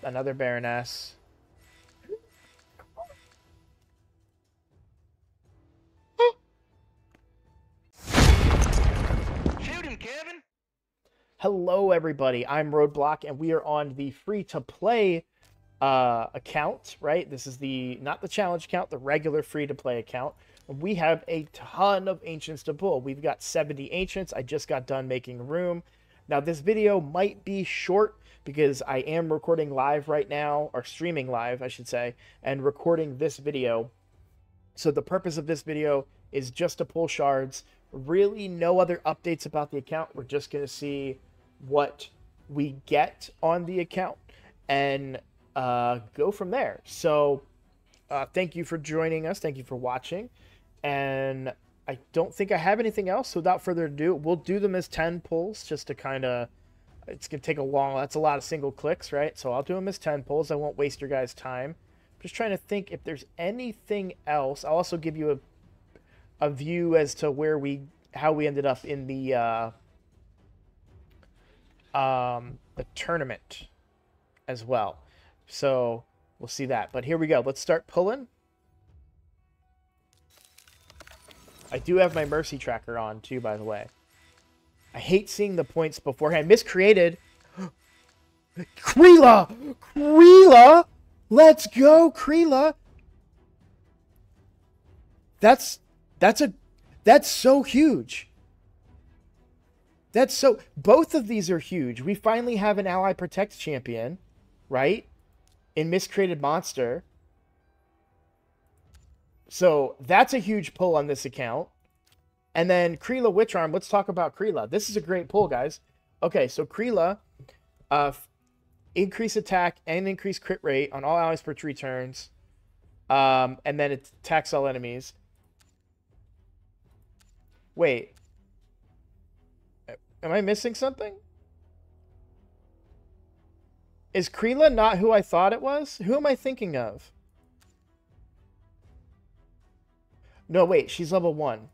Another Baroness. Shoot him, Kevin! Hello, everybody. I'm Roadblock, and we are on the free-to-play account, right? This is not the challenge account, the regular free-to-play account. We have a ton of ancients to pull. We've got 70 ancients. I just got done making room. Now, this video might be short because I am recording live right now, or streaming live, I should say, and recording this video. So the purpose of this video is just to pull shards. Really no other updates about the account. We're just going to see what we get on the account and go from there. So thank you for joining us. Thank you for watching. And I don't think I have anything else. So without further ado, we'll do them as 10 pulls just to kind of, it's going to take that's a lot of single clicks, right? So I'll do them as 10 pulls. I won't waste your guys' time. Just trying to think if there's anything else. I'll also give you a view as to how we ended up in the tournament as well. So we'll see that. But here we go. Let's start pulling. I do have my Mercy tracker on too, by the way. I hate seeing the points beforehand. Miscreated. Kreela! Kreela! Let's go, Kreela! That's so huge. Both of these are huge. We finally have an Ally Protect champion, right? In Miscreated Monster. So that's a huge pull on this account. And then Kreela Witcharm. Let's talk about Kreela. This is a great pull, guys. Okay, so Kreela, increase attack and increase crit rate on all allies per 3 turns. And then it attacks all enemies. Wait. Am I missing something? Is Kreela not who I thought it was? Who am I thinking of? No, wait. She's level 1.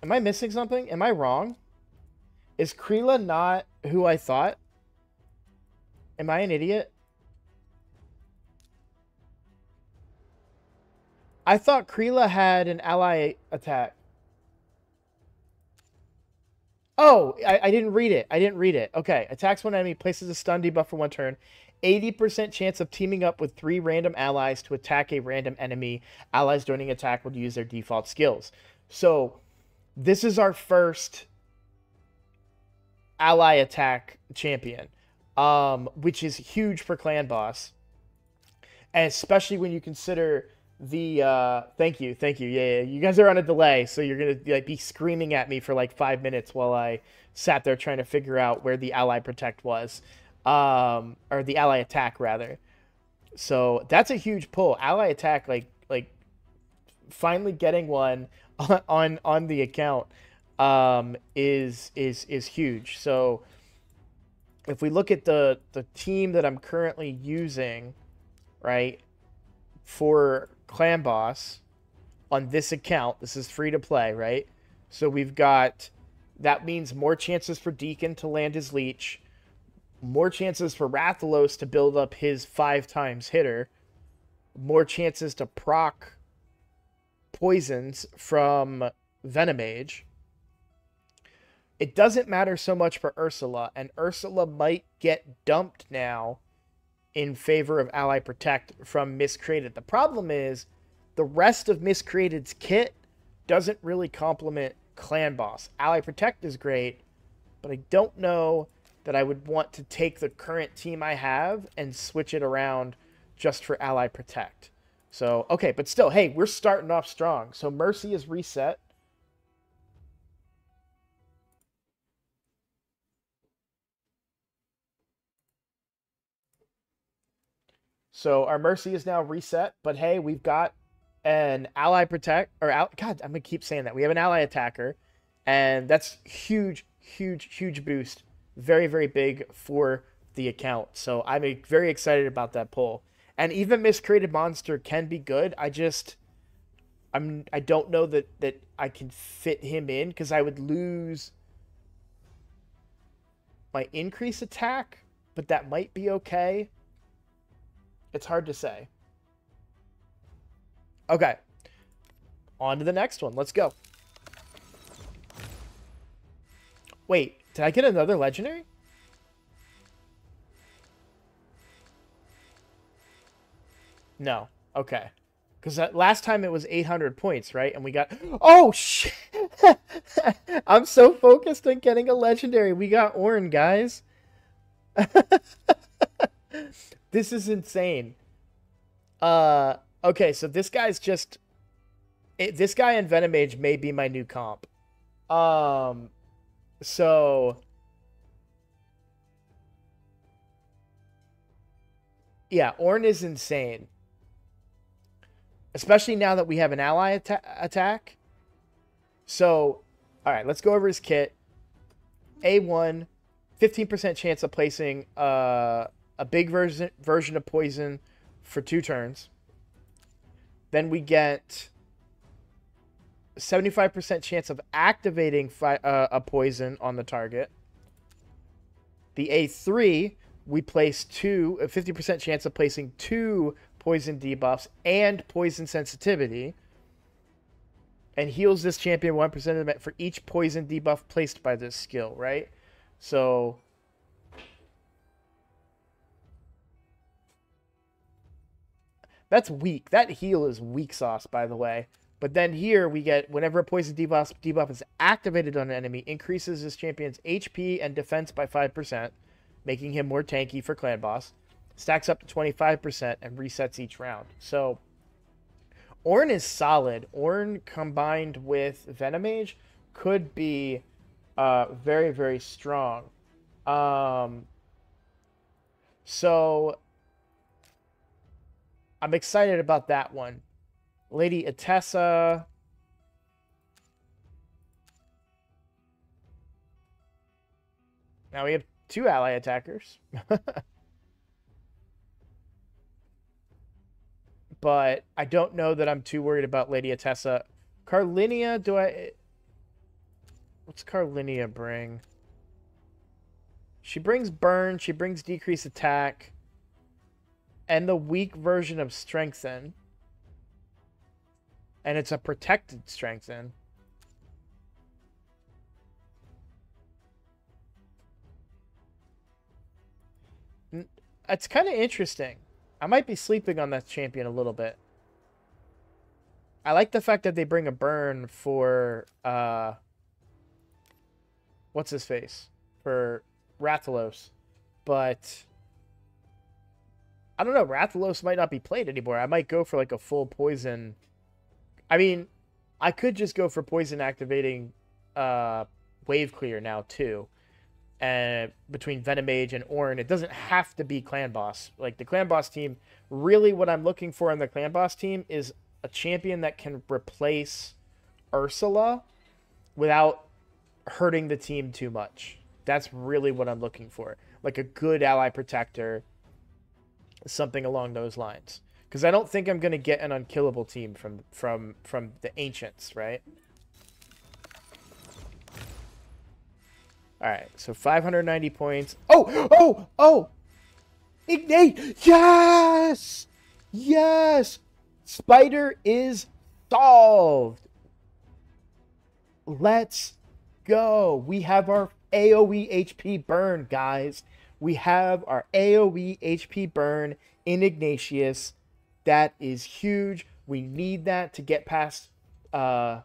Am I missing something? Am I wrong? Is Kreela not who I thought? Am I an idiot? I thought Kreela had an ally attack. Oh, I didn't read it. I didn't read it. Okay. Attacks one enemy, places a stun debuff for 1 turn. 80% chance of teaming up with 3 random allies to attack a random enemy. Allies joining attack would use their default skills. So, this is our first ally attack champion, which is huge for Clan Boss. And especially when you consider the thank you, yeah, you guys are on a delay, so you're gonna be screaming at me for like 5 minutes while I sat there trying to figure out where the ally protect was, or the ally attack rather. So that's a huge pull. Ally attack, like finally getting one on the account is huge. So if we look at the team that I'm currently using, right, for Clan Boss on this account, this is free to play, right? So we've got, that means more chances for Deacon to land his leech, more chances for Rathalos to build up his 5x hitter, more chances to proc poisons from Venomage. It doesn't matter so much for Ursula, and Ursula might get dumped now in favor of Ally Protect from Miscreated. The problem is the rest of Miscreated's kit doesn't really complement Clan Boss. Ally Protect is great, but I don't know that I would want to take the current team I have and switch it around just for Ally Protect. So, okay, but still, hey, we're starting off strong. So Mercy is reset. So our Mercy is now reset, but hey, we've got an ally protect, or God, I'm gonna keep saying that. We have an ally attacker, and that's huge, huge boost. Very, very big for the account. So I'm very excited about that pull. And even Miscreated Monster can be good. I don't know that I can fit him in because I would lose my increase attack, but that might be okay. It's hard to say. Okay. On to the next one. Let's go. Wait, did I get another legendary? No. Okay. Because last time it was 800 points, right? And we got... Oh, shit! I'm so focused on getting a legendary. We got Ornn, guys. This is insane. Okay, so this guy's just... this guy and Venomage may be my new comp. So... Yeah, Ornn is insane. Especially now that we have an ally attack. So, alright, let's go over his kit. A1, 15% chance of placing a big version of poison for 2 turns. Then we get 75% chance of activating a poison on the target. The A3, we place 50% chance of placing 2 poison debuffs and poison sensitivity. And heals this champion 1% for each poison debuff placed by this skill, right? So... That's weak. That heal is weak sauce, by the way. But then here we get, whenever a poison debuff is activated on an enemy, increases this champion's HP and defense by 5%, making him more tanky for clan boss. Stacks up to 25% and resets each round. So, Ornn is solid. Ornn combined with Venomage could be very, very strong. So, I'm excited about that one. Lady Atessa. Now we have 2 ally attackers. But I don't know that I'm too worried about Lady Atessa. Carlinia, what's Carlinia bring? She brings burn, she brings decreased attack, and the weak version of strengthen. And it's a protected strengthen. It's kind of interesting. I might be sleeping on that champion a little bit. I like the fact that they bring a burn for, what's his face? For Rathalos. But, I don't know, Rathalos might not be played anymore. I might go for like a full poison. I mean, I could just go for poison activating wave clear now too. And between Venomage and Ornn, it doesn't have to be clan boss. Like the clan boss team, really what I'm looking for on the clan boss team is a champion that can replace Ursula without hurting the team too much. That's really what I'm looking for. Like a good ally protector, something along those lines. Because I don't think I'm going to get an unkillable team from the Ancients, right? All right, so 590 points. Oh! Ignite! Yes! Yes! Spider is solved. Let's go. We have our AoE HP burn, guys. We have our AoE HP burn in Ignatius. That is huge. We need that to get past the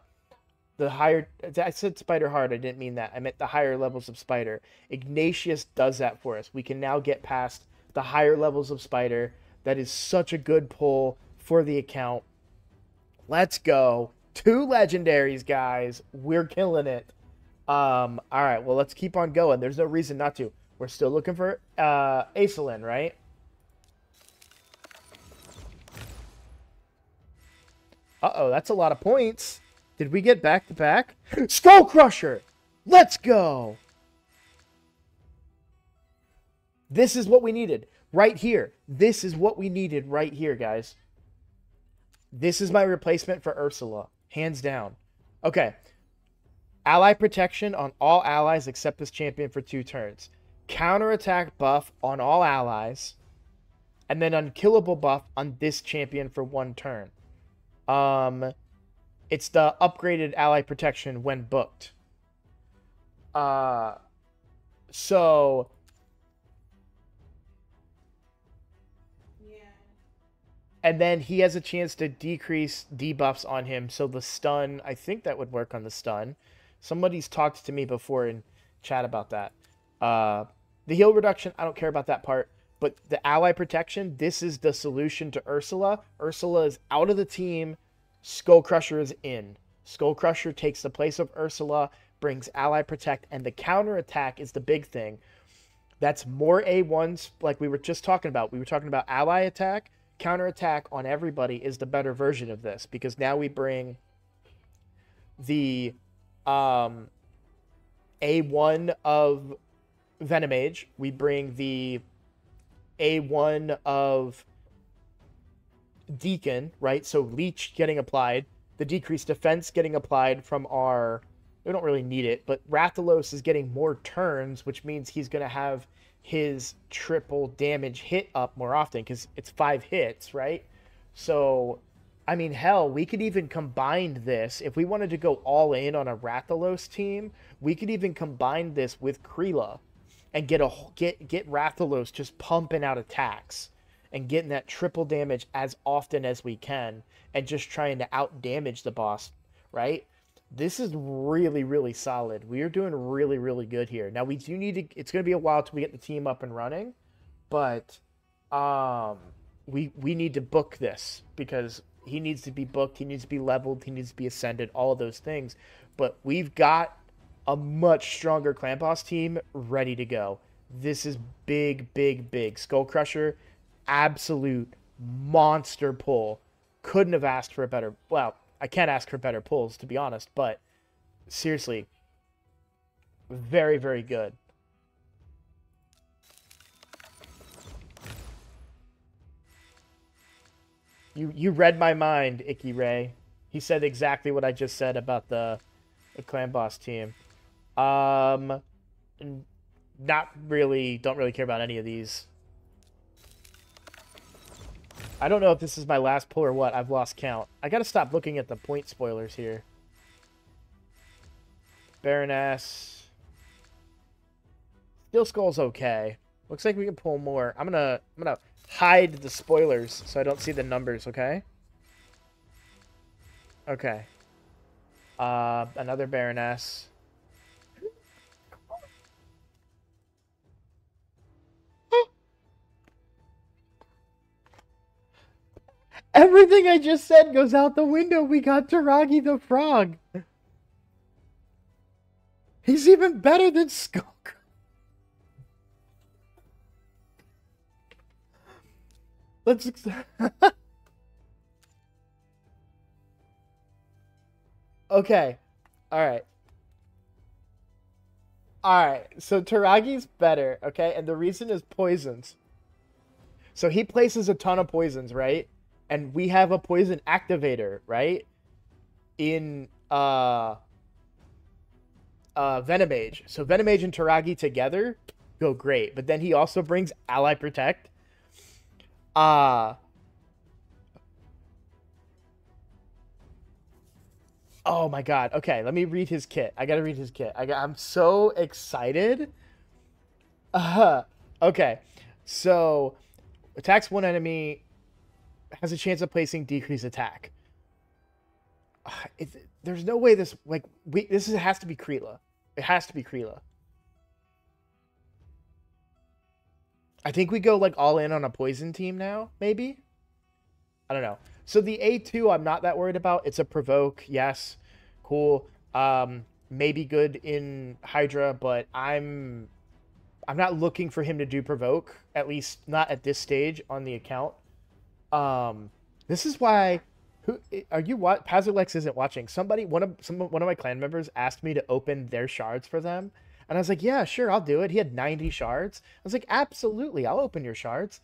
higher... I said Spider hard. I didn't mean that. I meant the higher levels of Spider. Ignatius does that for us. We can now get past the higher levels of Spider. That is such a good pull for the account. Let's go. 2 legendaries, guys. We're killing it. All right, well, let's keep on going. There's no reason not to. We're still looking for Acelin, right? Uh-oh, that's a lot of points. Did we get back-to-back? Skull Crusher! Let's go! This is what we needed right here. This is what we needed right here, guys. This is my replacement for Ursula. Hands down. Okay. Ally protection on all allies except this champion for 2 turns. Counterattack buff on all allies. And then unkillable buff on this champion for 1 turn. It's the upgraded ally protection when booked. So and then he has a chance to decrease debuffs on him. So the stun, I think that would work on the stun. Somebody's talked to me before in chat about that. The heal reduction, I don't care about that part. But the ally protection, this is the solution to Ursula. Ursula is out of the team. Skull Crusher is in. Skull Crusher takes the place of Ursula, brings ally protect, and the counter attack is the big thing. That's more A1s like we were just talking about. We were talking about ally attack. Counter attack on everybody is the better version of this, because now we bring the A1 of Venomage. We bring the A1 of Deacon, right? So Leech getting applied, the decreased defense getting applied from our... We don't really need it, but Rathalos is getting more turns, which means he's going to have his triple damage hit up more often, because it's 5 hits, right? So, I mean, hell, we could even combine this. If we wanted to go all in on a Rathalos team, we could even combine this with Kreela and get Rathalos just pumping out attacks and getting that triple damage as often as we can and just trying to out damage the boss, right? This is really, really solid. We are doing really, really good here. Now, we do need to... It's going to be a while till we get the team up and running, but we need to book this, because he needs to be booked, he needs to be leveled, he needs to be ascended, all of those things. But we've got a much stronger clan boss team ready to go. This is big, big, big. Skull Crusher, absolute monster pull. Couldn't have asked for a better... Well, I can't ask for better pulls, to be honest, but seriously, very, very good. You read my mind, Icky Ray. He said exactly what I just said about the clan boss team. Not really, don't really care about any of these. I don't know if this is my last pull or what. I've lost count. I gotta stop looking at the point spoilers here. Baroness. Steel Skull's okay. Looks like we can pull more. I'm gonna hide the spoilers so I don't see the numbers, okay? Okay. Another Baroness. Everything I just said goes out the window. We got Taragi the Frog. He's even better than Skull. Let's... Okay. Alright. Alright. So Taragi's better, okay? And the reason is poisons. So he places a ton of poisons, right? And we have a poison activator, right? In Venomage. So Venomage and Taragi together go great. But then he also brings Ally Protect. Oh my god. Okay, let me read his kit. I gotta read his kit. I'm so excited. Okay. So attacks one enemy, has a chance of placing decreased attack. There's no way this... Like, this has to be Kreela. It has to be Kreela. I think we go, like, all in on a poison team now, maybe? I don't know. So the A2, I'm not that worried about. It's a provoke, yes. Cool. Maybe good in Hydra, but I'm not looking for him to do provoke. At least not at this stage on the account. This is why... Who are you? What Pazulex isn't watching. One of my clan members asked me to open their shards for them, and I was like, "Yeah, sure, I'll do it." He had 90 shards. I was like, "Absolutely, I'll open your shards."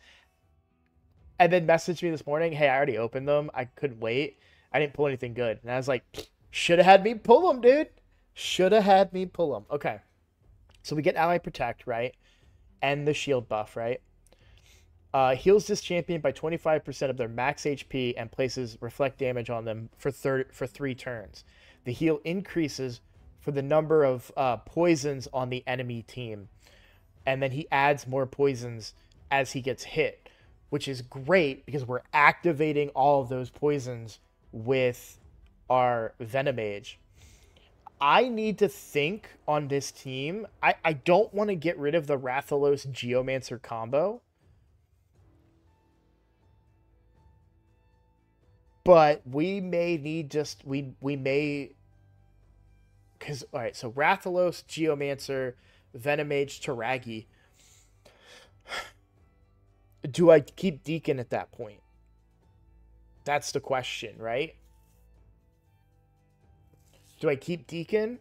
And then messaged me this morning, "Hey, I already opened them. I couldn't wait. I didn't pull anything good." And I was like, "Should have had me pull them, dude. Should have had me pull them." Okay, so we get Ally Protect, right, and the shield buff, right. Heals this champion by 25% of their max HP and places reflect damage on them for 3 turns. The heal increases for the number of poisons on the enemy team. And then he adds more poisons as he gets hit, which is great because we're activating all of those poisons with our Venomage. I need to think on this team. I don't want to get rid of the Rathalos Geomancer combo. But we may need just... We may... Because, alright, so Rathalos, Geomancer, Venomage, Taragi. Do I keep Deacon at that point? That's the question, right? Do I keep Deacon?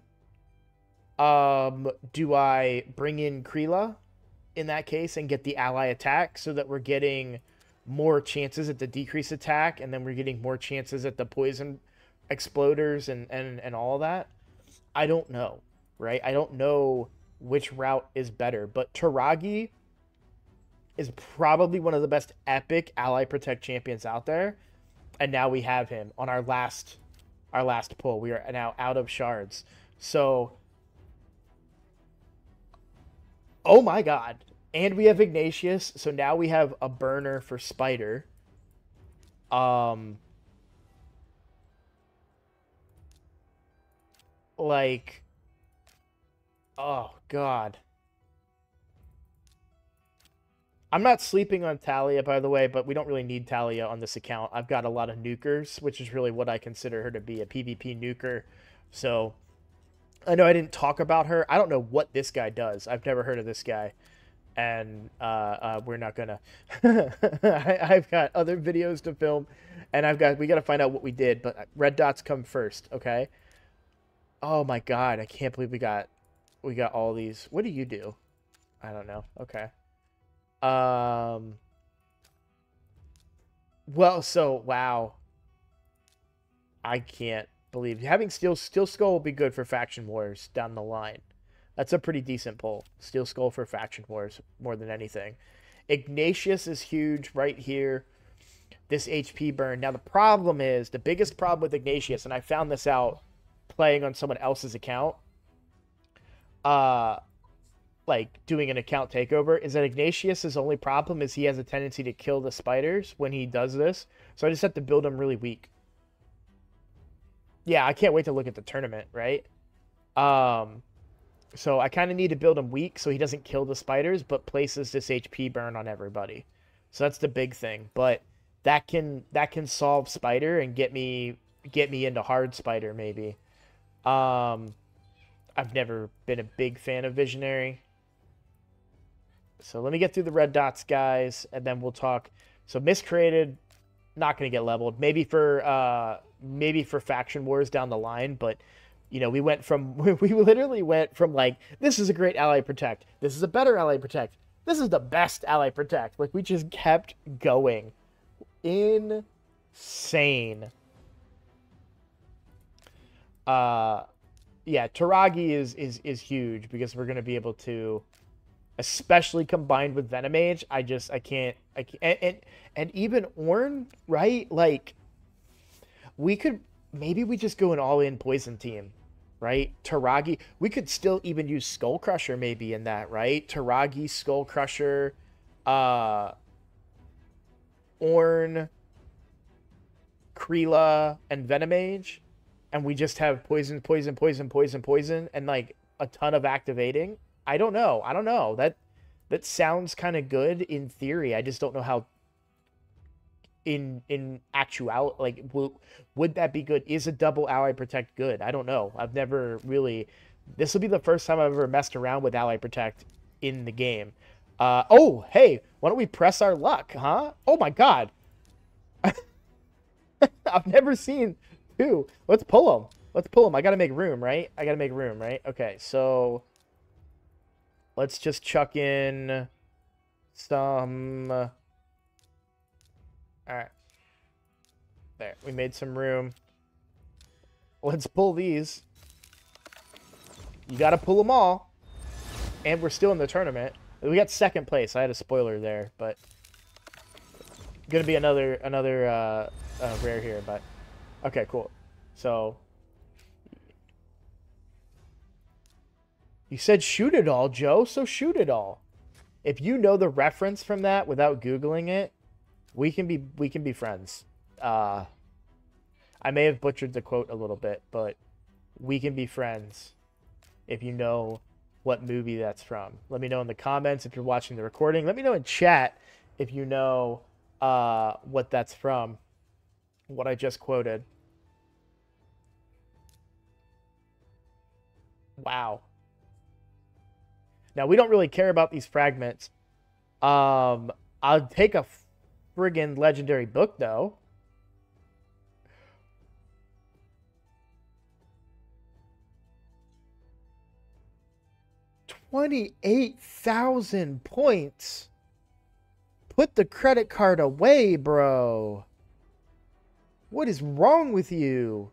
Do I bring in Krila in that case and get the ally attack so that we're getting more chances at the decrease attack and then we're getting more chances at the poison exploders and all of that? I don't know, right? I don't know which route is better, but Taragi is probably one of the best epic ally protect champions out there, and now we have him on our last pull. We are now out of shards, so oh my god. And we have Ignatius, so now we have a burner for Spider. Like, oh god. I'm not sleeping on Talia, by the way, but we don't really need Talia on this account. I've got a lot of nukers, which is really what I consider her to be, a PvP nuker. So, I know I didn't talk about her. I don't know what this guy does. I've never heard of this guy. And we're not gonna... I've got other videos to film, and we gotta find out what we did, but red dots come first, okay? Oh my god, I can't believe we got all these. What do you do? I don't know. Okay. Well, so wow. I can't believe having Steel Skull will be good for Faction Wars down the line. That's a pretty decent pull. Steel Skull for Faction Wars more than anything. Ignatius is huge right here. This HP burn. Now the problem is, the biggest problem with Ignatius, and I found this out playing on someone else's account, like doing an account takeover, is that Ignatius's only problem is he has a tendency to kill the spiders when he does this. So I just have to build him really weak. Yeah, I can't wait to look at the tournament, right? So I kind of need to build him weak so he doesn't kill the spiders, but places this HP burn on everybody. So that's the big thing. But that can solve Spider and get me into hard Spider maybe. I've never been a big fan of Visionary. So let me get through the red dots, guys, and then we'll talk. So Miscreated, not going to get leveled. Maybe for Faction Wars down the line, but you know, we literally went from like, this is a great ally protect, this is a better ally protect, this is the best ally protect. Like, we just kept going. Insane. Yeah, Taragi is huge because we're going to be able to, especially combined with Venomage. I can't and even Ornn, right? Like, maybe we just go an all-in poison team, right? Taragi, we could still even use Skull Crusher maybe in that, right? Taragi, Skull Crusher, Ornn, Krila, and Venomage. And we just have poison, poison, poison, poison, poison, and like a ton of activating. I don't know. That sounds kind of good in theory. I just don't know how in actuality, like, would that be good? Is a double ally protect good? I don't know. I've never really... This will be the first time I've ever messed around with ally protect in the game. Oh, hey, why don't we press our luck, huh? Oh my god. I've never seen... Two. Let's pull them. I gotta make room, right? Okay, so let's just chuck in some... All right. There, we made some room. Let's pull these. You gotta pull them all. And we're still in the tournament. We got second place. I had a spoiler there, but Gonna be another rare here, but okay, cool. So you said shoot it all, Joe. So shoot it all. If you know the reference from that without googling it, we can be friends. I may have butchered the quote a little bit, but we can be friends if you know what movie that's from. Let me know in the comments if you're watching the recording. Let me know in chat if you know what that's from, what I just quoted. Wow. Now, we don't really care about these fragments. I'll take a friggin' legendary book, though. $28,000 points. Put the credit card away, bro. What is wrong with you?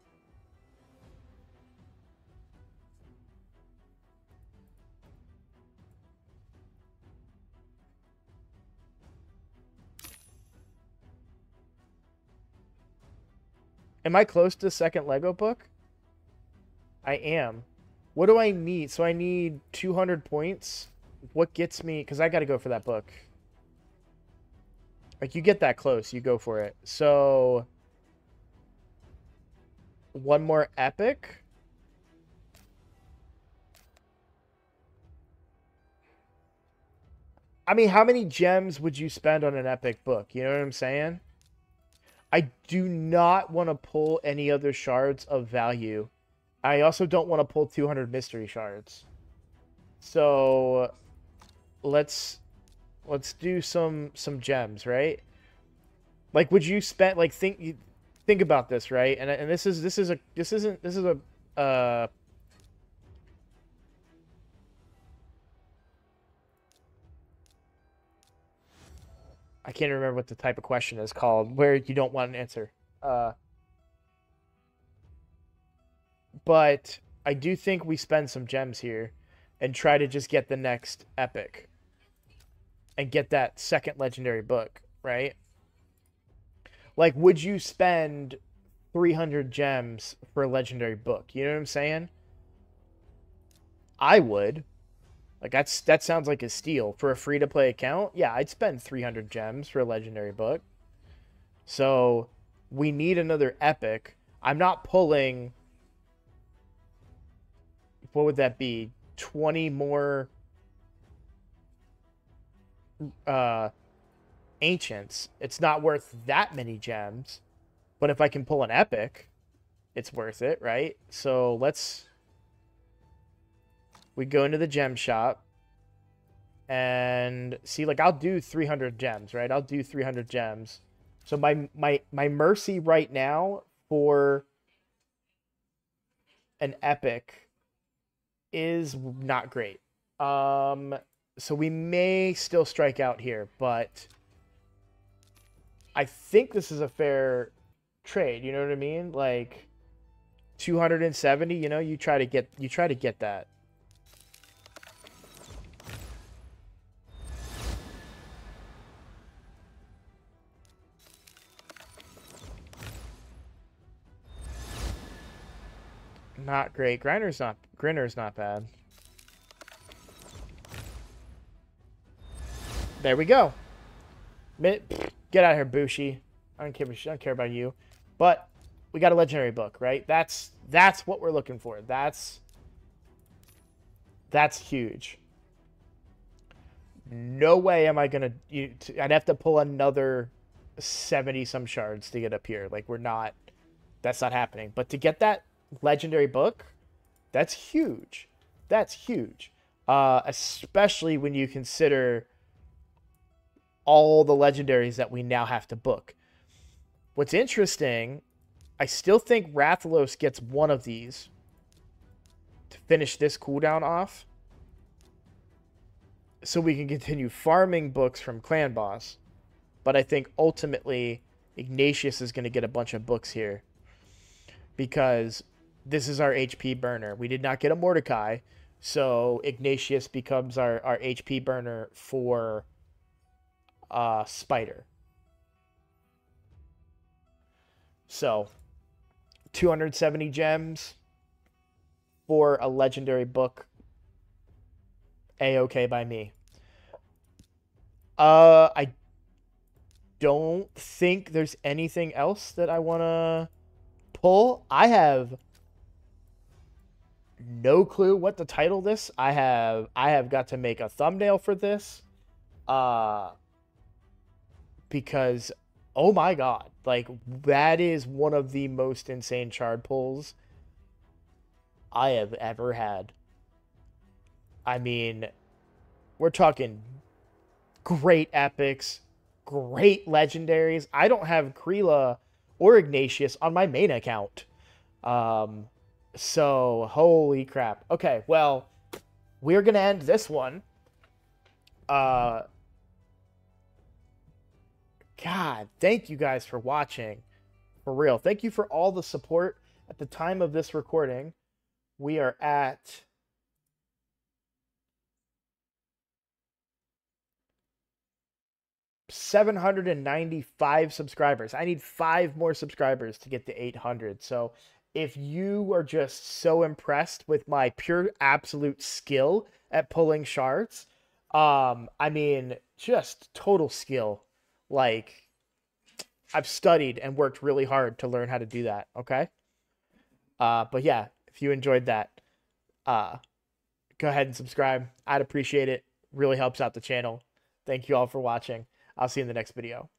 Am I close to the second Lego book? I am. What do I need? So I need 200 points. What gets me? Because I got to go for that book. Like, you get that close, you go for it. So, one more epic. I mean, how many gems would you spend on an epic book? You know what I'm saying? I do not want to pull any other shards of value. I also don't want to pull 200 mystery shards. So, let's do some gems, right? Like, would you spend, like, think about this, right? And this isn't I can't remember what the type of question is called where you don't want an answer. But I do think we spend some gems here and try to just get the next epic and get that second legendary book, right? Like, would you spend 300 gems for a legendary book? You know what I'm saying? I would. Like, that sounds like a steal. For a free-to-play account, yeah, I'd spend 300 gems for a legendary book. So, we need another epic. I'm not pulling... What would that be? 20 more... ancients. It's not worth that many gems. But if I can pull an epic, it's worth it, right? So, we go into the gem shop and see, like, I'll do 300 gems, right? I'll do 300 gems. So my mercy right now for an epic is not great. So we may still strike out here, but I think this is a fair trade, you know what I mean? Like 270, you know, you try to get that. Not great. Grinner's not bad. There we go. Get out of here, Bushi. I don't care about you. But we got a legendary book, right? That's what we're looking for. That's huge. No way am I gonna. I'd have to pull another 70 some shards to get up here. Like, we're not. That's not happening. But to get that legendary book, that's huge. That's huge. Especially when you consider all the legendaries that we now have to book. What's interesting, I still think Rathalos gets one of these to finish this cooldown off, so we can continue farming books from Clan Boss. But I think ultimately Ignatius is going to get a bunch of books here, because this is our HP burner. We did not get a Mordecai, so Ignatius becomes our HP burner for Spider. So 270 gems for a legendary book. A-okay by me. I don't think there's anything else that I want to pull. I have no clue what to title this. I have got to make a thumbnail for this. Because oh my god, like that is one of the most insane shard pulls I have ever had. I mean, we're talking great epics, great legendaries. I don't have Kreela or Ignatius on my main account. So holy crap. Okay, well, we're gonna end this one. God, thank you guys for watching. For real. Thank you for all the support. At the time of this recording, we are at 795 subscribers. I need 5 more subscribers to get to 800. So if you are just so impressed with my pure absolute skill at pulling shards, I mean, just total skill. Like, I've studied and worked really hard to learn how to do that, okay? But yeah, if you enjoyed that, go ahead and subscribe. I'd appreciate it. Really helps out the channel. Thank you all for watching. I'll see you in the next video.